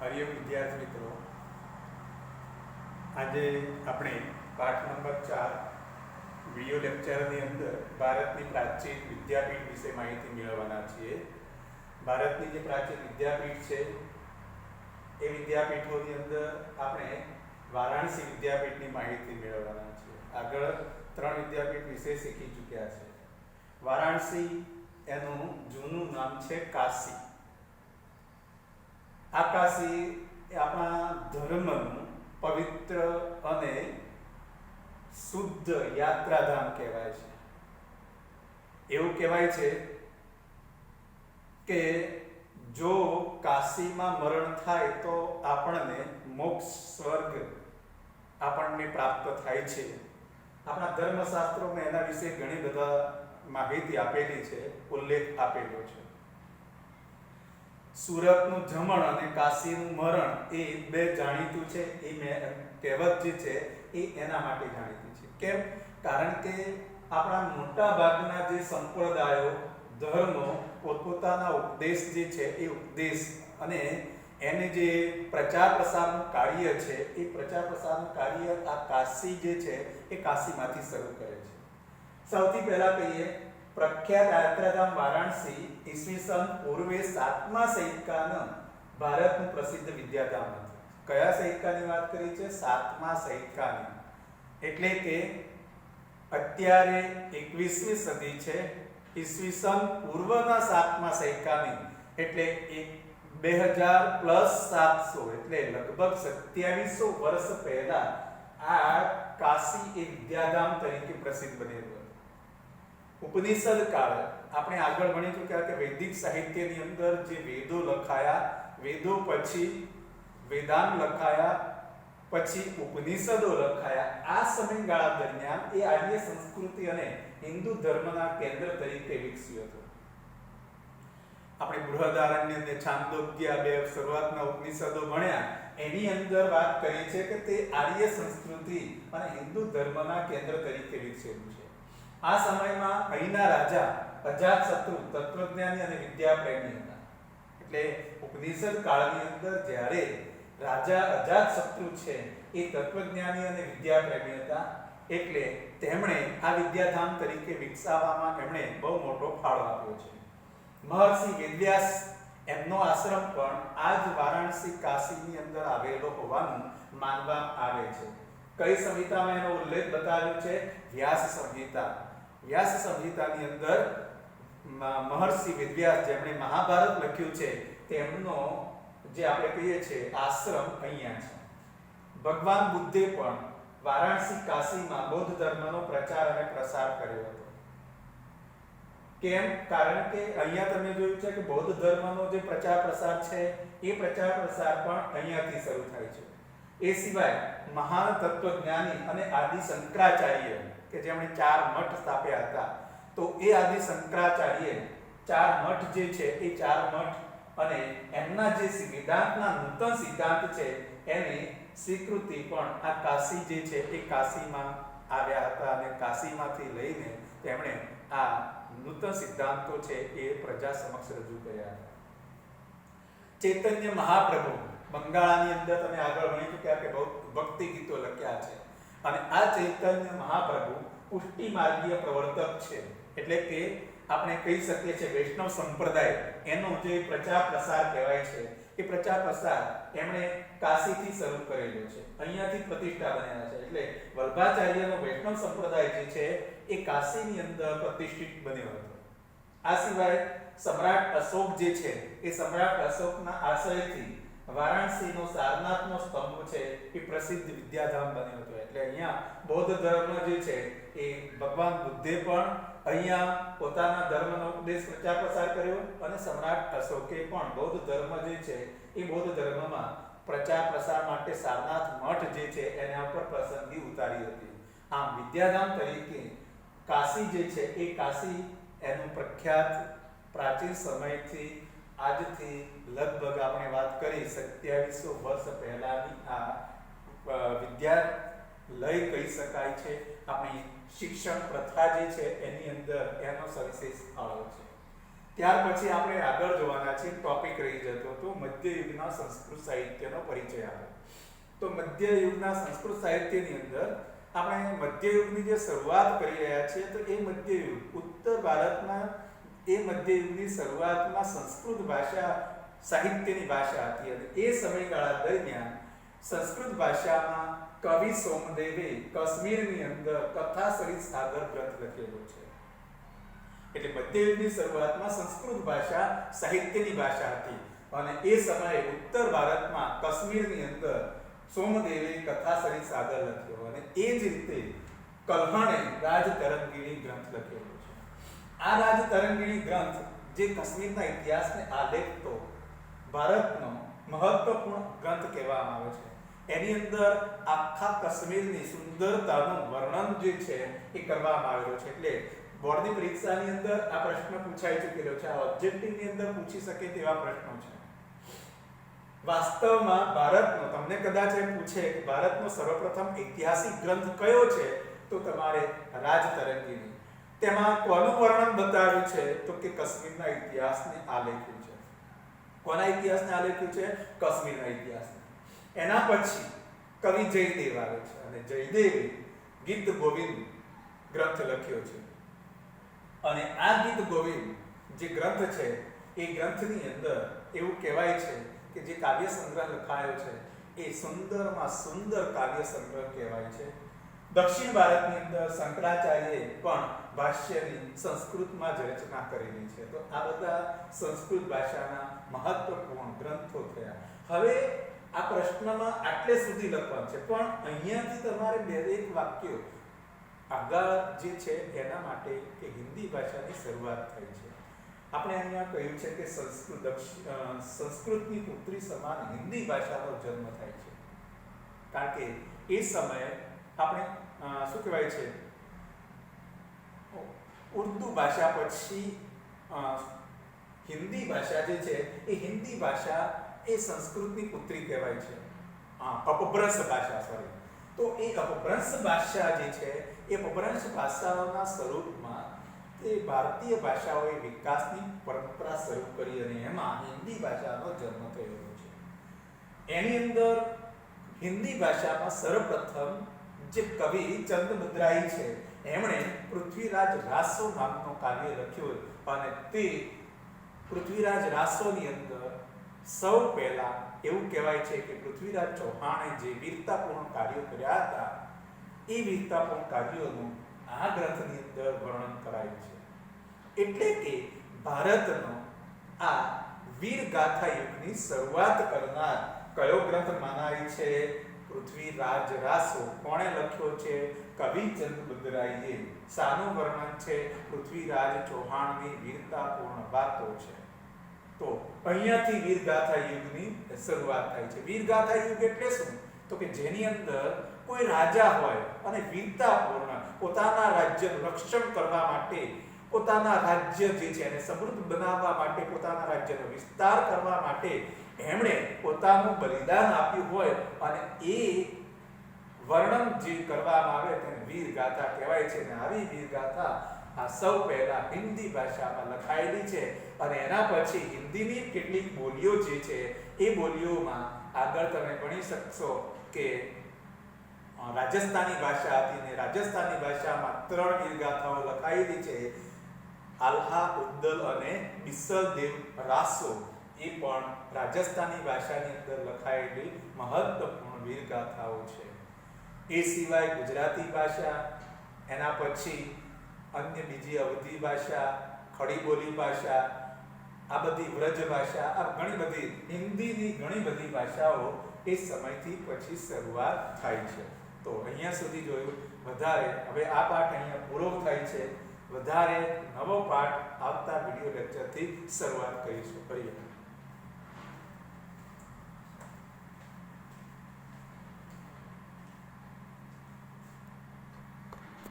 હરિયમ વિદ્યાર્થી મિત્રો, આજે આપણે પાઠ નંબર 4 વિડિયો લેક્ચરની અંદર ભારતની પ્રાચીન વિદ્યાપીઠ વિશે માહિતી મેળવવાના છીએ. ભારતની જે પ્રાચીન વિદ્યાપીઠ છે એ વિદ્યાપીઠોની અંદર આપણે વારાણસી વિદ્યાપીઠની માહિતી મેળવવાના છીએ. આગળ 3 વિદ્યાપીઠ વિશે શીખી ચૂક્યા છે. વારાણસી એનું જૂનું નામ છે કાશી. આ કાશી એ આપણા ધર્મનું પવિત્ર અને શુદ્ધ યાત્રાધામ કહેવાય છે. એવું કહેવાય છે કે જો કાશીમાં મરણ થાય તો આપણને મોક્ષ સ્વર્ગ આપણને પ્રાપ્ત થાય છે. આપણા ધર્મશાસ્ત્રોમાં એના વિશે ઘણી બધા માહિતી આપેલી છે, ઉલ્લેખ આપેલો છે. સુરતનું જમણ અને કાશીનું મરણ એ બે જાણીતું છે. એ કહેવત જે છે એ એના માટે જાણીતી છે. કેમ? કારણ કે આપણા મોટા ભાગના જે સંપ્રદાયો ધર્મો પોતપોતાના ઉપદેશ જે છે એ ઉપદેશ અને એને જે પ્રચાર પ્રસારનું કાર્ય છે એ પ્રચાર પ્રસારનું કાર્ય આ કાશી જે છે એ કાશીમાંથી શરૂ કરે છે. સૌથી પહેલા કહીએ, પ્રખ્યાત યાત્રાધામ વારાણસી ઈસવીસન પૂર્વે 7મા સૈકાનું ભારતનું પ્રસિદ્ધ વિદ્યાધામ હતું. કયા સૈકાની વાત કરી છે? 7મા સૈકાની. એટલે કે અત્યારે 21મી સદી છે. ઈસવીસન પૂર્વના 7મા સૈકાની એટલે 2000 + 700 એટલે લગભગ 2700 વર્ષ પહેલા આ કાશી એ વિદ્યાધામ તરીકે પ્રસિદ્ધ બનેલું. ઉપનિષદ કાળ આપણે આગળ ભણી ચૂક્યા કે વૈદિક સાહિત્યની અંદર જે વેદો લખાયા, વેદો પછી વેદાંત લખાયા, પછી ઉપનિષદો લખાયા, આ સમયગાળા દરમિયાન એ આર્ય સંસ્કૃતિ અને હિન્દુ ધર્મના કેન્દ્ર તરીકે વિકસ્યું હતું. આપણે બૃહદારણ્ય અને છાંદોગ્ય બે શરૂઆતના ઉપનિષદો ભણ્યા, એની અંદર વાત કરી છે કે તે આર્ય સંસ્કૃતિ અને હિન્દુ ધર્મના કેન્દ્ર તરીકે વિકસેલું છે. આ સમયમાં અહીંના રાજા અજાતશત્રુ તત્વજ્ઞાની અને વિદ્યાપ્રેમી હતા. એટલે ઉપનિષદ કાળની અંદર જ્યારે રાજા અજાતશત્રુ છે એ તત્વજ્ઞાની અને વિદ્યાપ્રેમી હતા, એટલે તેમણે આ વિદ્યાધામ તરીકે વિકસાવવામાં એમણે બહુ મોટો ફાળો આપ્યો છે. મહર્ષિ વેદવ્યાસ એમનો આશ્રમ પણ આ જ વારાણસી કાશીની અંદર આવેલો હોવાનું માનવામાં આવે છે. કઈ સંહિતામાં એનો ઉલ્લેખ બતાવ્યો છે? વ્યાસ સંહિતા. વ્યાસ સંહિતાની અંદર મહર્ષિ વેદવ્યાસ જેમણે મહાભારત લખ્યું છે તેમનો જે આપણે કહીએ છીએ આશ્રમ અહીંયા છે. ભગવાન બુદ્ધે પણ વારાણસી કાશીમાં બૌદ્ધ ધર્મનો પ્રચાર અને પ્રસાર કર્યો હતો. કેમ? કારણ કે અહીંયા તમે જોયું છે કે બૌદ્ધ ધર્મનો જે પ્રચાર પ્રસાર છે એ પ્રચાર પ્રસાર પણ અહીંયાથી શરૂ થાય છે. એ સિવાય મહાન તત્વજ્ઞાની અને આદિ શંકરાચાર્ય કે જેમણે 4 મઠ સ્થાપ્યા હતા, તો એ આદિ શંકરાચાર્ય 4 મઠ જે છે એ 4 મઠ અને એમના જે વેદાંતના નૂતન સિદ્ધાંત છે એની સ્વીકૃતિ પણ આ કાશી જે છે એ કાશીમાં આવ્યા હતા અને કાશીમાંથી લઈને તેમણે આ નૂતન સિદ્ધાંતો છે એ પ્રજા સમક્ષ રજૂ કર્યા હતા. ચૈતન્ય મહાપ્રભુ બંગાળાની અંદર તમે આગળ ભણી ચૂક્યા કે બહુ ભક્તિ ગીતો લખ્યા છે અને આ ચૈતન્ય મહાપ્રભુ પુષ્ટિ માર્ગીય પ્રવર્તક છે. એટલે કે આપણે કહી શકીએ છીએ વૈષ્ણવ સંપ્રદાય એનો જે પ્રચાર પ્રસાર કહેવાય છે એ પ્રચાર પ્રસાર એમણે કાશીથી શરૂ કરેલો છે, અહીંયાથી પ્રતિષ્ઠા બનેલા છે. એટલે વલ્ભાચાર્યનો વૈષ્ણવ સંપ્રદાય જે છે એ કાશીની અંદર પ્રતિષ્ઠિત બન્યો હતો. આ સિવાય સમ્રાટ અશોક જે છે એ સમ્રાટ અશોકના આશ્રયથી વારાણસીનો સારનાથનો સ્તંભ છે એ પ્રસિદ્ધ વિદ્યાધામ બન્યો હતો. એટલે અહીંયા બૌદ્ધ ધર્મ જે છે એ ભગવાન બુદ્ધે પણ અહીંયા પોતાના ધર્મનો ઉપદેશ પ્રચાર પ્રસાર કર્યો અને સમ્રાટ અશોકે પણ બૌદ્ધ ધર્મ જે છે એ બૌદ્ધ ધર્મમાં પ્રચાર પ્રસાર માટે સારનાથ મઠ જે છે એના ઉપર પસંદગી ઉતારી હતી. આમ વિદ્યાધામ તરીકે કાશી જે છે એ કાશી એનું પ્રખ્યાત પ્રાચીન સમયથી આજથી લગભગ આપણે વાત કરી 2700 વર્ષ પહેલાની આ વિદ્યાલય કહી શકાય છે. આપણી શિક્ષણ પ્રથા જે છે એની અંદર એનો સવિશેષ ફાળો છે. ત્યાર પછી આપણે આગળ જોવાના છે, ટોપિક રહી જતો તો મધ્યયુગના સંસ્કૃત સાહિત્યનો પરિચય આપો. તો મધ્યયુગના સંસ્કૃત સાહિત્યની અંદર આપણે મધ્યયુગની જે શરૂઆત કરી રહ્યા છીએ તો એ મધ્યયુગ ઉત્તર ભારતના એ મધ્યયુગની શરૂઆતમાં સંસ્કૃત ભાષા સાહિત્યની ભાષા હતી અને એ સમયગાળા દરમિયાન સંસ્કૃત ભાષામાં કવિ સોમદેવે કાશ્મીરની અંદર કથાસરિત સાગર ગ્રંથ લખેલો છે. એટલે મધ્યયુગની શરૂઆતમાં સંસ્કૃત ભાષા સાહિત્યની ભાષા હતી અને એ સમયે ઉત્તર ભારતમાં કાશ્મીરની અંદર સોમદેવે કથાસરિત સાગર લખ્યો અને એ જ રીતે કલ્હણે રાજતરંગિણી ગ્રંથ લખેલો છે. આ રાજતરંગિણી ગ્રંથ જે કાશ્મીરના ઇતિહાસને આલેખતો ભારતનો મહત્વપૂર્ણ ગ્રંથ કહેવામાં આવે છે. એની અંદર આખા કાશ્મીરની સુંદરતાનું વર્ણન જે છે એ કરવામાં આવેલો છે. એટલે બોર્ડની પરીક્ષાની અંદર આ પ્રશ્ન પૂછાઈ ચૂકેલો છે. આ ઓબ્જેક્ટિવની અંદર પૂછી શકે તેવા પ્રશ્નો છે. વાસ્તવમાં ભારતનો તમને કદાચ એમ પૂછે કે ભારતનો સર્વપ્રથમ ઐતિહાસિક ગ્રંથ કયો છે તો તમારે રાજતરંગિણી. તેમાં કોનું વર્ણન બતાવ્યું છે તો કે કાશ્મીરના ઇતિહાસને આલેખ્યું છે. કોના ઇતિહાસને આલેખ્યું છે? કાશ્મીરના ઇતિહાસને. એના પછી કવિ જયદેવ આવે છે અને જયદેવે ગીત ગોવિંદ ગ્રંથ લખ્યો છે અને આ ગીત ગોવિંદ જે ગ્રંથ છે એ ગ્રંથની અંદર એવું કહેવાય છે કે જે કાવ્ય સંગ્રહ લખાયો છે એ સુંદરમાં સુંદર કાવ્ય સંગ્રહ કહેવાય છે. દક્ષિણ ભારતની અંદર શંકરાચાર્યએ પણ ભાષ્યની સંસ્કૃતમાં જ રચના કરેલી છે. તો આ બધા સંસ્કૃત ભાષાના મહત્વપૂર્ણ ગ્રંથો થયા. હવે આ પ્રશ્નમાં આટલે સુધી લખવાનું છે પણ અહીંયાથી તમારે બે એક વાક્યો આગળ જે છે એના માટે કે હિન્દી ભાષાની શરૂઆત થઈ છે. આપણે અહીંયા કહ્યું છે કે સંસ્કૃતની પુત્રી સમાન હિન્દી ભાષાનો જન્મ થાય છે. કારણ કે એ સમયે આપણે શું કહેવાય છે ઉર્દુ ભાષા પછી હિન્દી ભાષા જે છે એ હિન્દી ભાષા એ સંસ્કૃતની પુત્રી કહેવાય છે. અપભ્રંશ ભાષા સોરી. તો એ અપભ્રંશ ભાષા જે છે એ અપભ્રંશ ભાષાઓના સ્વરૂપમાં તે ભારતીય ભાષાઓએ વિકાસની પરંપરા શરૂ કરી અને એમાં હિન્દી ભાષાનો જન્મ થયેલો છે. એની અંદર હિન્દી ભાષામાં સર્વપ્રથમ જે કવિ ચંદમદ્રાઈ છે એમણે પૃથ્વીરાજ રાસો નામનો કાવ્ય લખ્યો અને તે પૃથ્વીરાજ રાસોની અંદર સૌ પહેલા એવું કહેવાય છે કે પૃથ્વીરાજ ચૌહાણે જે વીરતાપૂર્ણ કાર્યો કર્યા હતા એ વીરતાપૂર્ણ કાર્યોનું આ ગ્રંથની અંદર વર્ણન કરાયું છે. એટલે કે ભારતનો આ વીર ગાથા યુગની શરૂઆત કરનાર કયો ગ્રંથ મનાય છે? પૃથ્વીરાજ રાસો. કોણે લખ્યો છે? કવિ ચંદમદ્રાઈએ. શાનું વર્ણન છે? પૃથ્વીરાજ ચૌહાણની વીરતાપૂર્ણ વાતો છે. તો અહીંયાથી વીરગાથા યુગની શરૂઆત થાય છે. વીરગાથા યુગ એટલે શું? તો કે જેની અંદર કોઈ રાજા હોય અને વીરતાપૂર્ણ પોતાના રાજ્યનું રક્ષણ કરવા માટે, પોતાના રાજ્ય જે છે એને સમૃદ્ધ બનાવવા માટે, પોતાના રાજ્યનો વિસ્તાર કરવા માટે એમણે પોતાનું બલિદાન આપ્યું હોય અને એ વર્ણન જે કરવામાં આવે તેને વીરગાથા કહેવાય છે. અને આવી વીરગાથા આ સૌ પહેલા હિન્દી ભાષામાં લખાયેલી છે અને એના પછી હિન્દીની કેટલીક બોલીઓ જે છે એ બોલીઓમાં આગળ તમે ભણી શકશો કે રાજસ્થાની ભાષા હતી ને રાજસ્થાની ભાષામાં 3 વીરગાથાઓ લખાયેલી છે. આલ્હા, ઉદ્દલ અને બિસલદેવ રાસો એ પણ રાજસ્થાની ભાષાની અંદર લખાયેલી મહત્વપૂર્ણ વીરગાથાઓ છે. એ સિવાય ગુજરાતી ભાષા, એના પછી અન્ય બીજી અવધી ભાષા, ખડી બોલી ભાષા, આ બધી વ્રજ ભાષા, આ ઘણી બધી હિન્દીની ઘણી બધી ભાષાઓ એ સમયથી પછી શરૂઆત થાય છે. તો અહીંયા સુધી જોયું. વધારે હવે આ પાઠ અહીંયા પૂરો થાય છે. વધારે નવો પાઠ આવતા વિડિયો લેક્ચરથી શરૂઆત કરીશું.